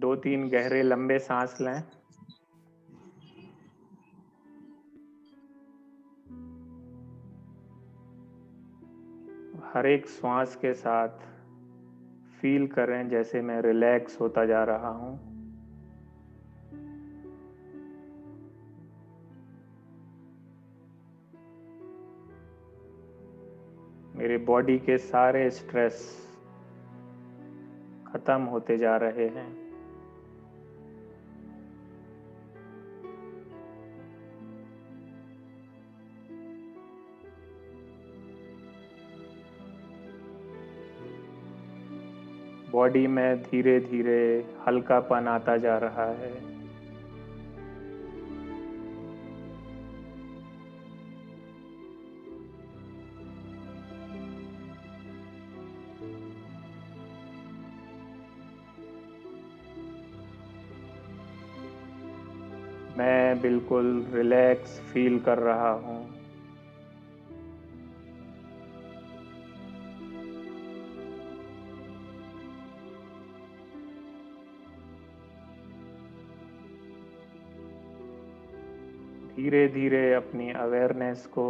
2-3 गहरे लंबे सांस लें। हर एक श्वास के साथ फील करें जैसे मैं रिलैक्स होता जा रहा हूं। मेरे बॉडी के सारे स्ट्रेस खत्म होते जा रहे हैं। बॉडी में धीरे धीरे हल्कापन आता जा रहा है। मैं बिल्कुल रिलैक्स फील कर रहा हूँ। धीरे धीरे अपनी अवेयरनेस को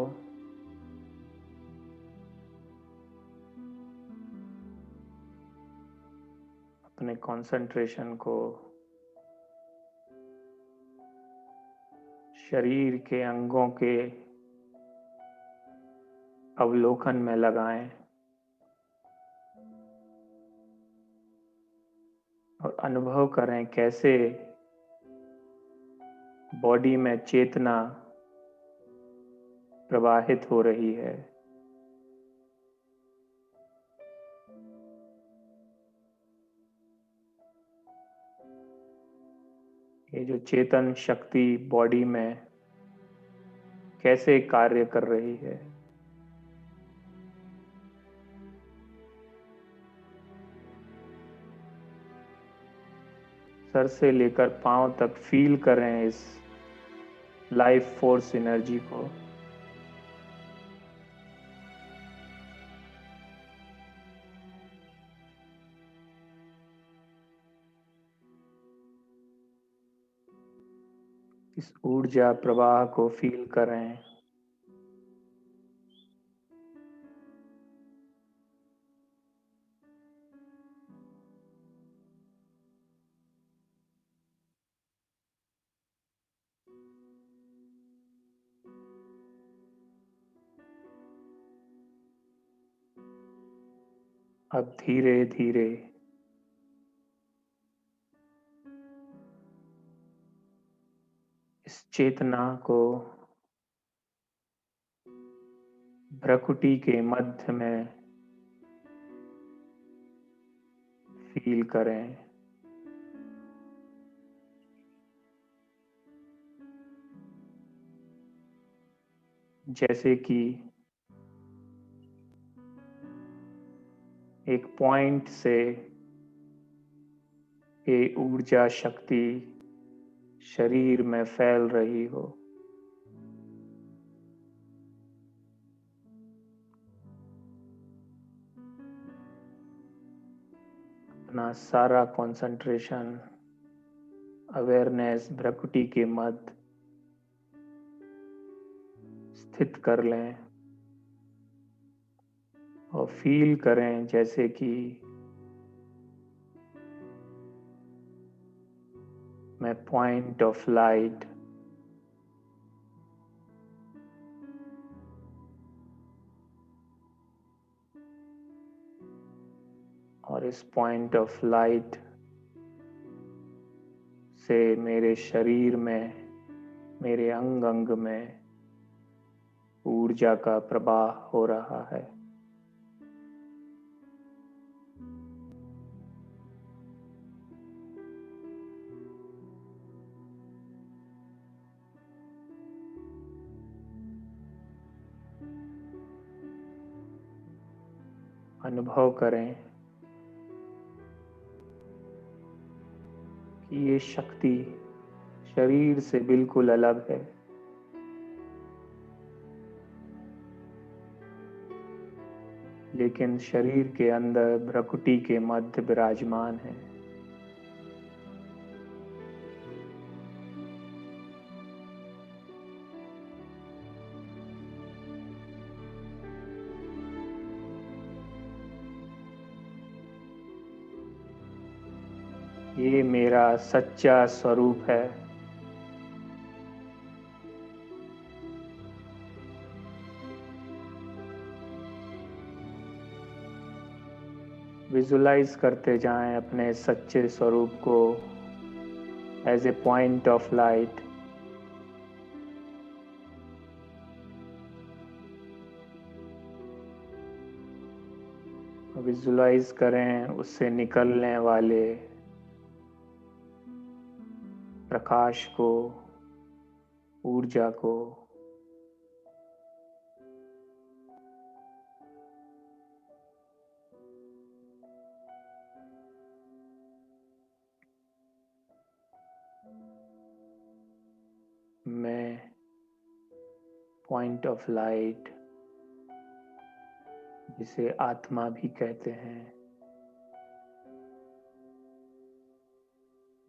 अपने कंसंट्रेशन को शरीर के अंगों के अवलोकन में लगाएं और अनुभव करें कैसे बॉडी में चेतना प्रवाहित हो रही है। ये जो चेतन शक्ति बॉडी में कैसे कार्य कर रही है। सर से लेकर पांव तक फील करें इस लाइफ फोर्स एनर्जी को। इस ऊर्जा प्रवाह को फील करें। अब धीरे धीरे इस चेतना को भ्रुकुटी के मध्य में फील करें। जैसे कि एक पॉइंट से ये ऊर्जा शक्ति शरीर में फैल रही हो। अपना सारा कंसंट्रेशन अवेयरनेस भ्रुकुटी के मध्य स्थित कर लें और फील करें जैसे कि मैं पॉइंट ऑफ लाइट और इस पॉइंट ऑफ लाइट से मेरे शरीर में, मेरे अंग अंग में ऊर्जा का प्रवाह हो रहा है। अनुभव करें कि ये शक्ति शरीर से बिल्कुल अलग है। लेकिन शरीर के अंदर भ्रकुटी के मध्य विराजमान है। ये मेरा सच्चा स्वरूप है। विजुलाइज करते जाएं अपने सच्चे स्वरूप को as a point of light. Visualise करें उससे निकलने वाले प्रकाश को, ऊर्जा को। मैं पॉइंट ऑफ लाइट, जिसे आत्मा भी कहते हैं,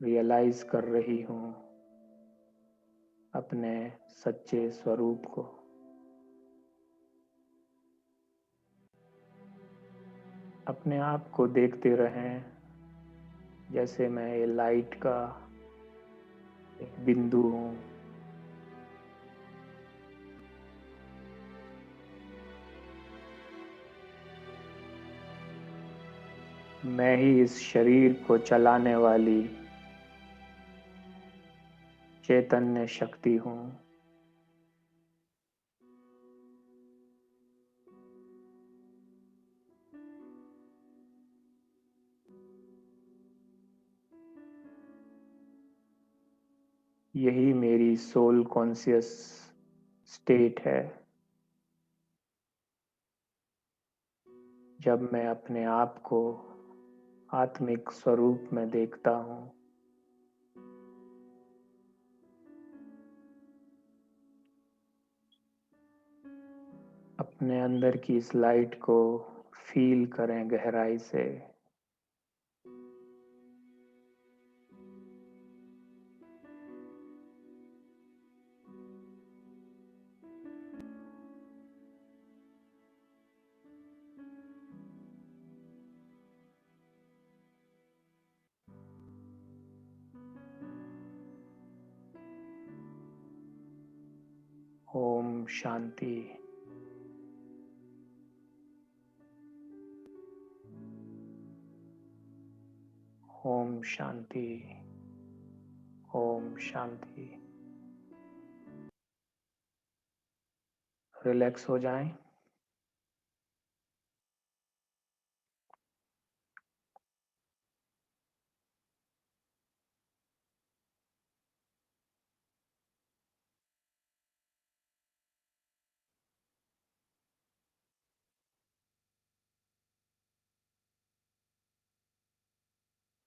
रियलाइज कर रही हूँ अपने सच्चे स्वरूप को। अपने आप को देखते रहें जैसे मैं ये लाइट का एक बिंदु हूँ। मैं ही इस शरीर को चलाने वाली चैतन्य शक्ति हूँ। यही मेरी सोल कॉन्शियस स्टेट है। जब मैं अपने आप को आत्मिक स्वरूप में देखता हूँ, अपने अंदर की इस लाइट को फील करें गहराई से। ओम शांति। ओम शांति। ओम शांति। रिलैक्स हो जाएं।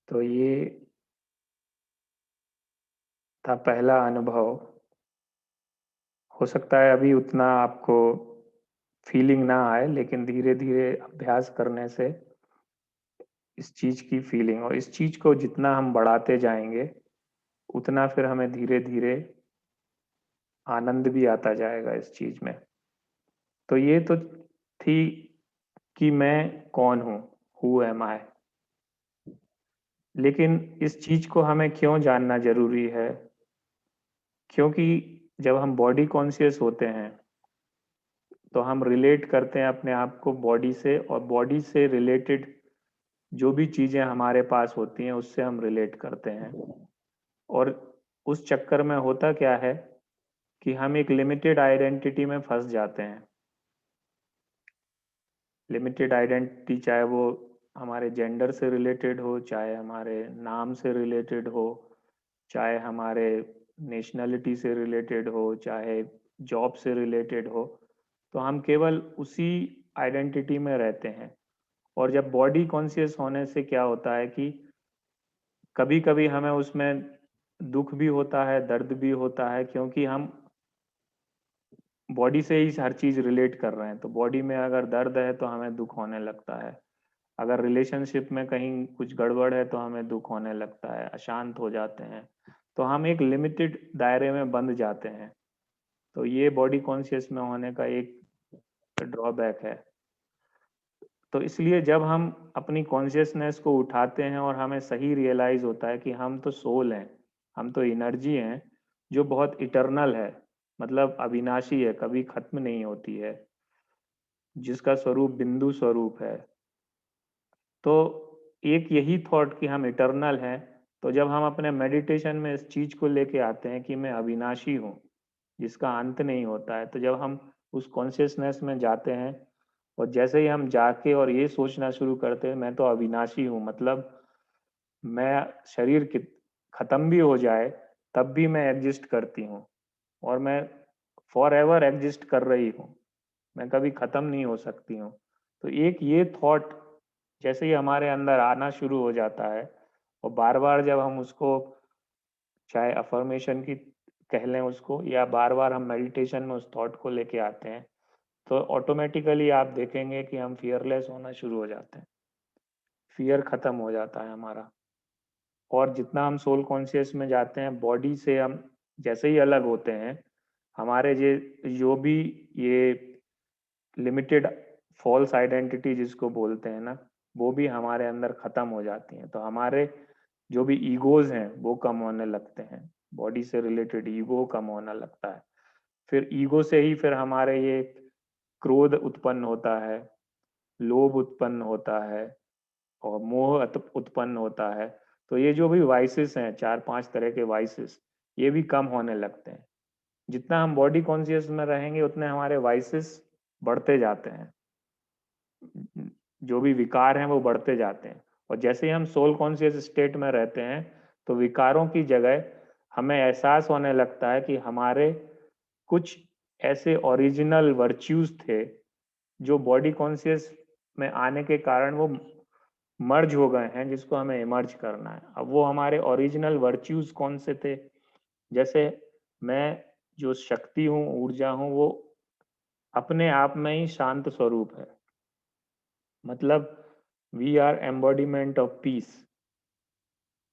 तो ये था पहला अनुभव। हो सकता है अभी उतना आपको फीलिंग ना आए, लेकिन धीरे धीरे अभ्यास करने से इस चीज की फीलिंग, और इस चीज को जितना हम बढ़ाते जाएंगे उतना फिर हमें धीरे धीरे आनंद भी आता जाएगा इस चीज में। तो ये तो थी कि मैं कौन हूँ, हु एम आई। लेकिन इस चीज को हमें क्यों जानना जरूरी है? क्योंकि जब हम बॉडी कॉन्शियस होते हैं तो हम रिलेट करते हैं अपने आप को बॉडी से, और बॉडी से रिलेटेड जो भी चीजें हमारे पास होती हैं उससे हम रिलेट करते हैं। और उस चक्कर में होता क्या है कि हम एक लिमिटेड आइडेंटिटी में फंस जाते हैं। लिमिटेड आइडेंटिटी, चाहे वो हमारे जेंडर से रिलेटेड हो, चाहे हमारे नाम से रिलेटेड हो, चाहे हमारे नेशनलिटी से रिलेटेड हो, चाहे जॉब से रिलेटेड हो, तो हम केवल उसी आइडेंटिटी में रहते हैं। और जब बॉडी कॉन्शियस होने से क्या होता है कि कभी कभी हमें उसमें दुख भी होता है, दर्द भी होता है, क्योंकि हम बॉडी से ही हर चीज रिलेट कर रहे हैं। तो बॉडी में अगर दर्द है तो हमें दुख होने लगता है, अगर रिलेशनशिप में कहीं कुछ गड़बड़ है तो हमें दुख होने लगता है, अशांत हो जाते हैं, तो हम एक लिमिटेड दायरे में बंध जाते हैं। तो ये बॉडी कॉन्शियस में होने का एक ड्रॉबैक है। तो इसलिए जब हम अपनी कॉन्शियसनेस को उठाते हैं और हमें सही रियलाइज होता है कि हम तो सोल हैं, हम तो एनर्जी हैं जो बहुत इटर्नल है, मतलब अविनाशी है, कभी खत्म नहीं होती है, जिसका स्वरूप बिंदु स्वरूप है। तो एक यही थॉट कि हम इटर्नल हैं, तो जब हम अपने मेडिटेशन में इस चीज को लेके आते हैं कि मैं अविनाशी हूँ जिसका अंत नहीं होता है, तो जब हम उस कॉन्शियसनेस में जाते हैं और जैसे ही हम जाके और ये सोचना शुरू करते हैं मैं तो अविनाशी हूँ, मतलब मैं शरीर खत्म भी हो जाए तब भी मैं एग्जिस्ट करती हूँ और मैं फॉर एवर एग्जिस्ट कर रही हूँ, मैं कभी खत्म नहीं हो सकती हूँ। तो एक ये थॉट जैसे ही हमारे अंदर आना शुरू हो जाता है और बार बार जब हम उसको, चाहे अफर्मेशन की कह लें उसको, या बार बार हम मेडिटेशन में उस थॉट को लेके आते हैं, तो ऑटोमेटिकली आप देखेंगे कि हम फियरलेस होना शुरू हो जाते हैं, फियर खत्म हो जाता है हमारा। और जितना हम सोल कॉन्शियस में जाते हैं, बॉडी से हम जैसे ही अलग होते हैं, हमारे जो भी ये लिमिटेड फॉल्स आइडेंटिटी जिसको बोलते हैं ना, वो भी हमारे अंदर खत्म हो जाती हैं। तो हमारे जो भी ईगोज हैं वो कम होने लगते हैं, बॉडी से रिलेटेड ईगो कम होने लगता है। फिर ईगो से ही फिर हमारे ये क्रोध उत्पन्न होता है, लोभ उत्पन्न होता है और मोह उत्पन्न होता है। तो ये जो भी वाइसेस हैं, 4-5 तरह के वाइसेस, ये भी कम होने लगते हैं। जितना हम बॉडी कॉन्शियस में रहेंगे उतने हमारे वाइसेस बढ़ते जाते हैं, जो भी विकार हैं वो बढ़ते जाते हैं। और जैसे ही हम सोल कॉन्शियस स्टेट में रहते हैं तो विकारों की जगह हमें एहसास होने लगता है कि हमारे कुछ ऐसे ओरिजिनल वर्च्यूज थे जो बॉडी कॉन्शियस में आने के कारण वो मर्ज हो गए हैं, जिसको हमें इमर्ज करना है। अब वो हमारे ओरिजिनल वर्च्यूज कौन से थे? जैसे मैं जो शक्ति हूँ, ऊर्जा हूँ, वो अपने आप में ही शांत स्वरूप है, मतलब we are embodiment of peace.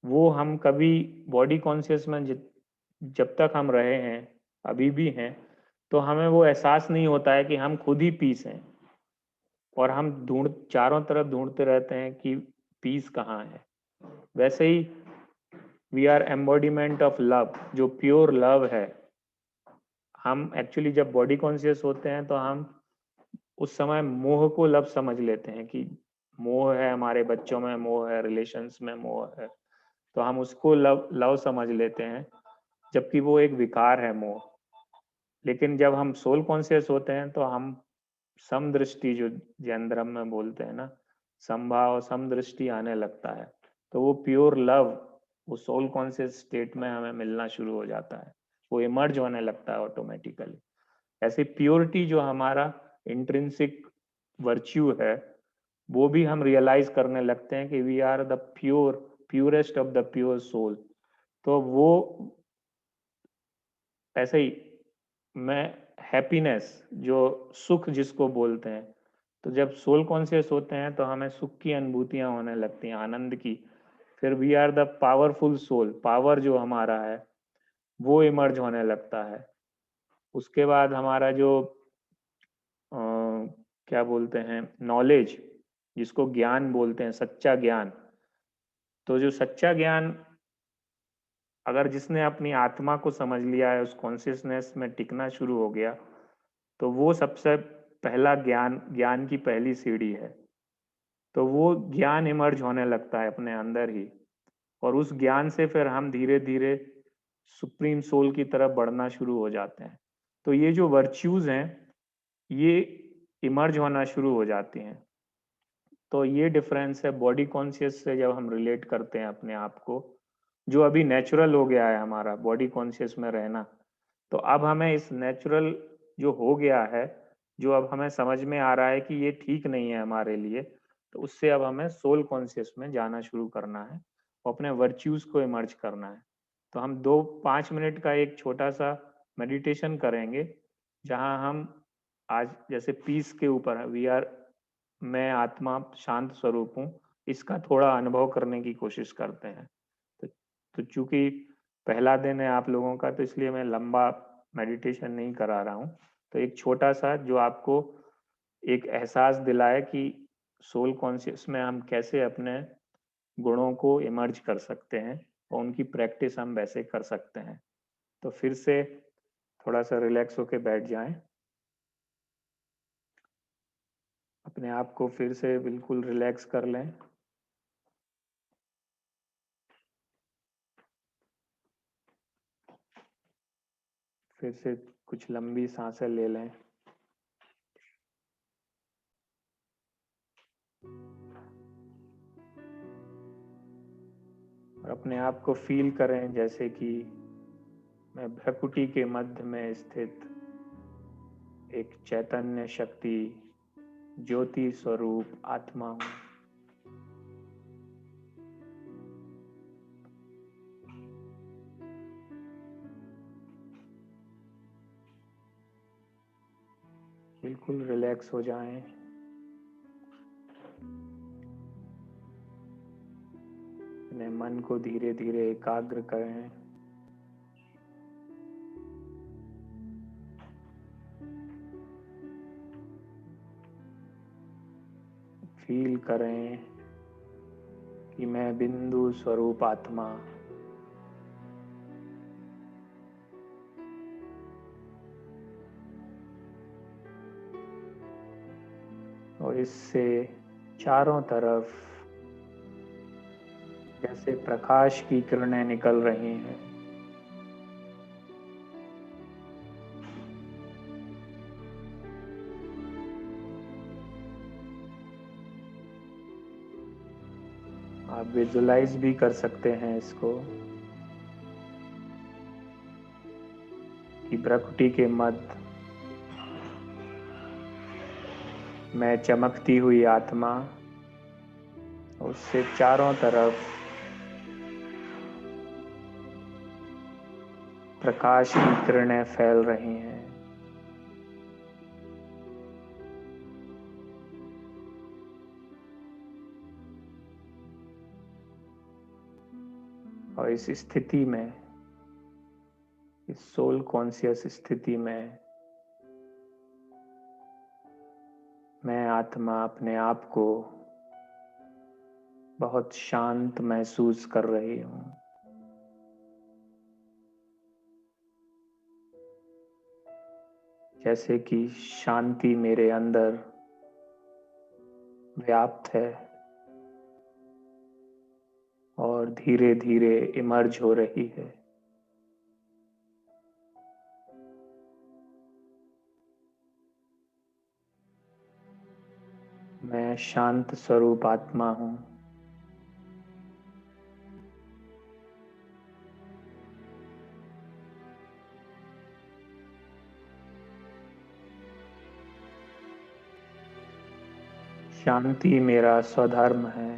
वो हम कभी बॉडी कॉन्शियस में जब तक हम रहे हैं, अभी भी हैं, तो हमें वो एहसास नहीं होता है कि हम खुद ही पीस हैं। और हम चारों तरफ ढूंढते रहते हैं कि पीस कहाँ है। वैसे ही we are embodiment of love, जो प्योर लव है। हम एक्चुअली जब बॉडी कॉन्शियस होते हैं तो हम उस समय मोह को लव समझ लेते हैं कि मोह है, हमारे बच्चों में मोह है, रिलेशंस में मोह है, तो हम उसको लव लव समझ लेते हैं, जबकि वो एक विकार है मोह। लेकिन जब हम सोल कॉन्शियस होते हैं तो हम समदृष्टि, जो जैन धर्म में बोलते हैं ना, समभाव समदृष्टि आने लगता है। तो वो प्योर लव, वो सोल कॉन्शियस स्टेट में हमें मिलना शुरू हो जाता है, वो इमर्ज होने लगता है ऑटोमेटिकली। ऐसे प्योरिटी जो हमारा इंट्रिंसिक वर्च्यू है, वो भी हम रियलाइज करने लगते हैं कि we are the purest of the pure soul. तो वो ऐसे ही मैं हैप्पीनेस, जो सुख जिसको बोलते हैं, तो जब सोल कॉन्शियस होते हैं तो हमें सुख की अनुभूतियां होने लगती हैं, आनंद की। फिर we are the powerful soul, power जो हमारा है वो इमर्ज होने लगता है। उसके बाद हमारा जो क्या बोलते हैं, नॉलेज, जिसको ज्ञान बोलते हैं, सच्चा ज्ञान। तो जो सच्चा ज्ञान, अगर जिसने अपनी आत्मा को समझ लिया है, उस कॉन्शियसनेस में टिकना शुरू हो गया, तो वो सबसे पहला ज्ञान, ज्ञान की पहली सीढ़ी है। तो वो ज्ञान इमर्ज होने लगता है अपने अंदर ही, और उस ज्ञान से फिर हम धीरे धीरे सुप्रीम सोल की तरफ बढ़ना शुरू हो जाते हैं। तो ये जो वर्च्यूज हैं ये इमर्ज होना शुरू हो जाती हैं। तो ये डिफरेंस है बॉडी कॉन्शियस से जब हम रिलेट करते हैं अपने आप को, जो अभी नेचुरल हो गया है हमारा बॉडी कॉन्शियस में रहना। तो अब हमें इस नेचुरल जो हो गया है, जो अब हमें समझ में आ रहा है कि ये ठीक नहीं है हमारे लिए, तो उससे अब हमें सोल कॉन्शियस में जाना शुरू करना है और अपने वर्च्यूज को इमर्ज करना है। तो हम 2-5 मिनट का एक छोटा सा मेडिटेशन करेंगे, जहाँ हम आज जैसे पीस के ऊपर है, मैं आत्मा शांत स्वरूप हूँ, इसका थोड़ा अनुभव करने की कोशिश करते हैं। तो चूंकि पहला दिन है आप लोगों का, तो इसलिए मैं लंबा मेडिटेशन नहीं करा रहा हूँ। तो एक छोटा सा जो आपको एक एहसास दिलाए कि सोल कॉन्शियस में हम कैसे अपने गुणों को इमर्ज कर सकते हैं, और उनकी प्रैक्टिस हम वैसे कर सकते हैं। तो फिर से थोड़ा सा रिलैक्स होके बैठ जाएं, अपने आप को फिर से बिल्कुल रिलैक्स कर लें। फिर से कुछ लंबी सांसें ले लें। और अपने आप को फील करें जैसे कि मैं भ्रकुटी के मध्य में स्थित एक चैतन्य शक्ति, ज्योति स्वरूप आत्मा हूँ। बिल्कुल रिलैक्स हो जाएं। अपने मन को धीरे धीरे एकाग्र करें। फील करें कि मैं बिंदु स्वरूप आत्मा और इससे चारों तरफ जैसे प्रकाश की किरणें निकल रही हैं, आप विजुलाइज भी कर सकते हैं इसको कि प्रकृति के मध्य मैं चमकती हुई आत्मा, उससे चारों तरफ प्रकाश की किरणें फैल रही हैं। और इस स्थिति में, इस सोल कॉन्शियस स्थिति में, मैं आत्मा अपने आप को बहुत शांत महसूस कर रही हूँ। जैसे कि शांति मेरे अंदर व्याप्त है और धीरे धीरे इमर्ज हो रही है। मैं शांत स्वरूप आत्मा हूँ। शांति मेरा स्वधर्म है।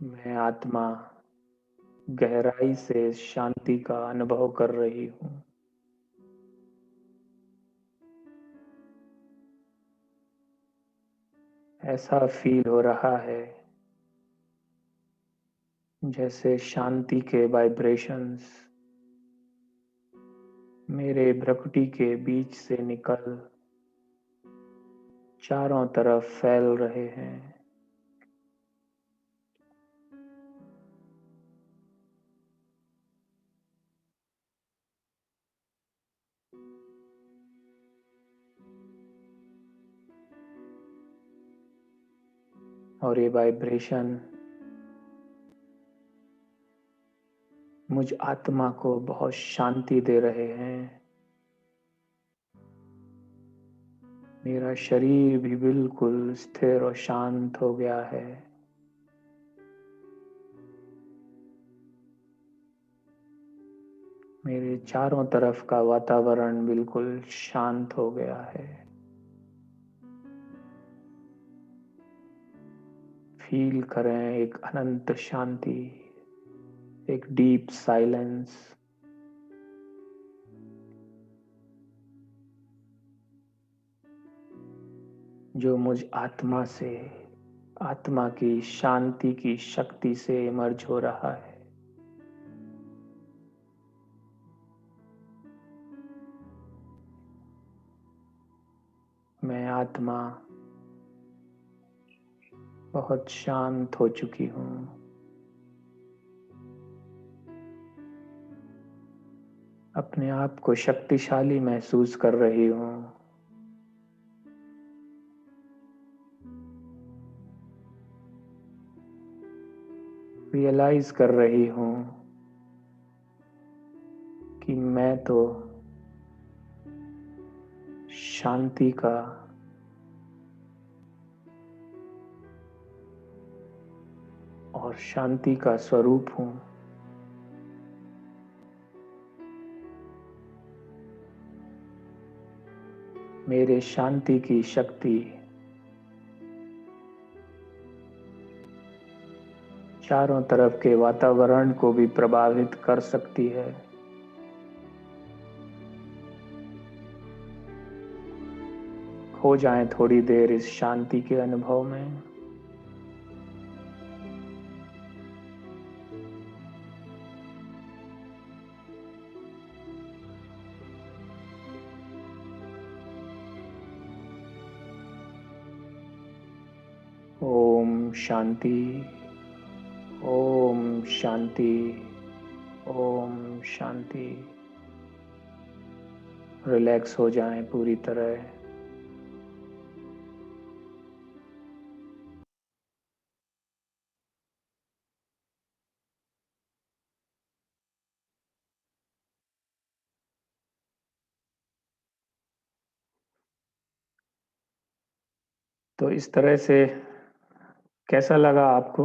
मैं आत्मा गहराई से शांति का अनुभव कर रही हूँ। ऐसा फील हो रहा है जैसे शांति के वाइब्रेशंस मेरे भ्रुकुटी के बीच से निकल चारों तरफ फैल रहे हैं। और ये वाइब्रेशन मुझ आत्मा को बहुत शांति दे रहे हैं। मेरा शरीर भी बिल्कुल स्थिर और शांत हो गया है। मेरे चारों तरफ का वातावरण बिल्कुल शांत हो गया है। फील करें एक अनंत शांति। एक डीप साइलेंस, जो मुझ आत्मा से, आत्मा की शांति की शक्ति से इमर्ज हो रहा है। मैं आत्मा बहुत शांत हो चुकी हूँ। अपने आप को शक्तिशाली महसूस कर रही हूँ। रियलाइज कर रही हूँ कि मैं तो शांति का और शांति का स्वरूप हूँ। मेरे शांति की शक्ति चारों तरफ के वातावरण को भी प्रभावित कर सकती है। खो जाएं थोड़ी देर इस शांति के अनुभव में। ओम शांति, ओम शांति, ओम शांति। रिलैक्स हो जाएं पूरी तरह। तो इस तरह से कैसा लगा आपको?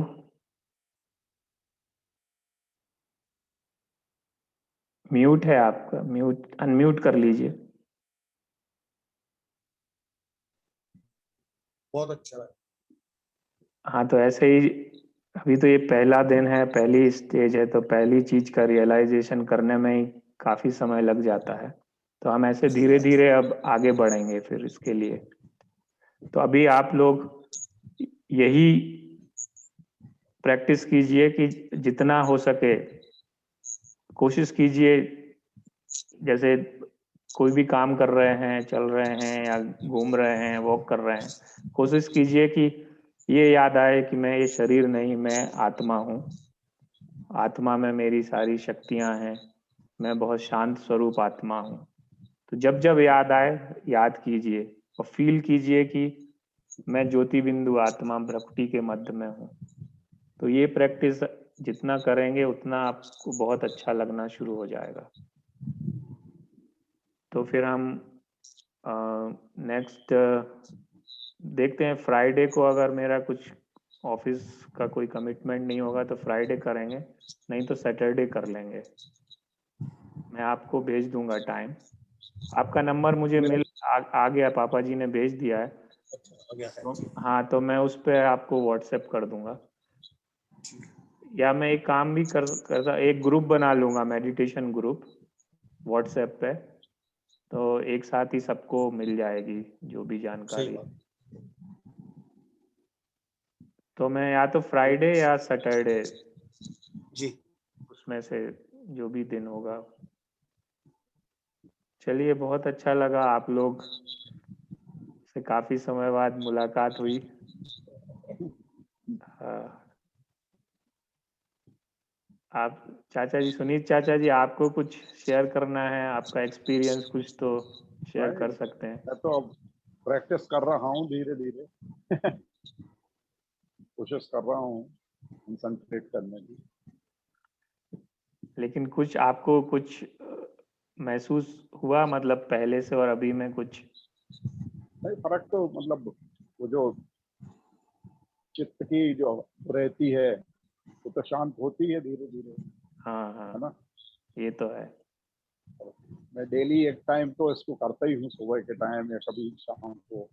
म्यूट है आपका, म्यूट अनम्यूट कर लीजिए। बहुत अच्छा है। हाँ, तो ऐसे ही अभी तो ये पहला दिन है, पहली स्टेज है, तो पहली चीज का रियलाइजेशन करने में ही काफी समय लग जाता है। तो हम ऐसे धीरे धीरे अब आगे बढ़ेंगे फिर इसके लिए। तो अभी आप लोग यही प्रैक्टिस कीजिए कि जितना हो सके कोशिश कीजिए, जैसे कोई भी काम कर रहे हैं, चल रहे हैं या घूम रहे हैं, वॉक कर रहे हैं, कोशिश कीजिए कि ये याद आए कि मैं ये शरीर नहीं, मैं आत्मा हूँ। आत्मा में मेरी सारी शक्तियां हैं, मैं बहुत शांत स्वरूप आत्मा हूँ। तो जब जब याद आए याद कीजिए और फील कीजिए कि मैं ज्योति बिंदु आत्मा प्रकृति के मध्य में हूँ। तो ये प्रैक्टिस जितना करेंगे उतना आपको बहुत अच्छा लगना शुरू हो जाएगा। तो फिर हम नेक्स्ट देखते हैं, फ्राइडे को अगर मेरा कुछ ऑफिस का कोई कमिटमेंट नहीं होगा तो फ्राइडे करेंगे, नहीं तो सैटरडे कर लेंगे। मैं आपको भेज दूंगा टाइम। आपका नंबर मुझे आ गया, पापा जी ने भेज दिया है। तो, हाँ, तो मैं उस पर आपको व्हाट्सएप कर दूंगा। या मैं एक काम भी करता, एक ग्रुप बना लूंगा, मेडिटेशन ग्रुप व्हाट्सएप पे, तो एक साथ ही सबको मिल जाएगी जो भी जानकारी। तो मैं या तो फ्राइडे या सैटरडे जी, उसमें से जो भी दिन होगा। चलिए, बहुत अच्छा लगा, आप लोग से काफी समय बाद मुलाकात हुई। आप चाचा जी, सुनीत चाचा जी, आपको कुछ शेयर करना है? आपका एक्सपीरियंस कुछ तो शेयर कर सकते हैं। मैं तो अब प्रैक्टिस कर रहा हूँ धीरे धीरे कोशिश कर रहा हूँ कंसंट्रेट करने की। लेकिन कुछ आपको कुछ महसूस हुआ, मतलब पहले से और अभी में कुछ? नहीं, फर्क तो मतलब वो जो चित्त की जो रहती है वो तो शांत होती है धीरे धीरे, हाँ हाँ, है ना। ये तो है। मैं डेली एक टाइम तो इसको करता ही हूँ, सुबह के टाइम या कभी शाम को।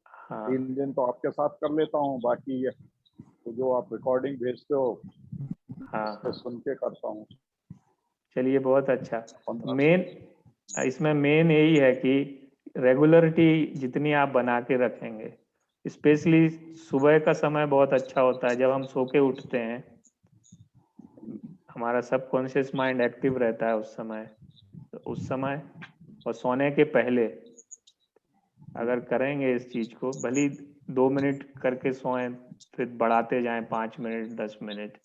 हाँ 3 दिन तो आपके साथ कर लेता हूँ, बाकी तो जो आप रिकॉर्डिंग भेजते हो हाँ इसमें सुन के करता हूँ। चलिए बहुत अच्छा। 15 मेन इसमें मेन यही है कि रेगुलरिटी जितनी आप बना के रखेंगे, स्पेशली सुबह का समय बहुत अच्छा होता है। जब हम सो के उठते हैं, हमारा सबकॉन्शियस माइंड एक्टिव रहता है उस समय। तो उस समय और सोने के पहले अगर करेंगे इस चीज को, भली 2 मिनट करके सोएं, फिर बढ़ाते जाएं 5 मिनट 10 मिनट,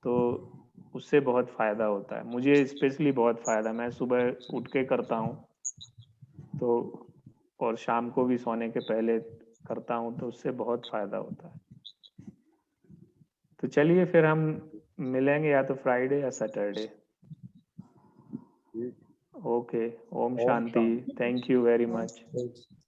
तो उससे बहुत फायदा होता है। मुझे स्पेशली बहुत फायदा, मैं सुबह उठ के करता हूँ तो, और शाम को भी सोने के पहले करता हूँ, तो उससे बहुत फायदा होता है। तो चलिए फिर हम मिलेंगे या तो फ्राइडे या सैटरडे। ठीक। ओके, ओम ओम शांति। शांति। Thank you very much. Thank you.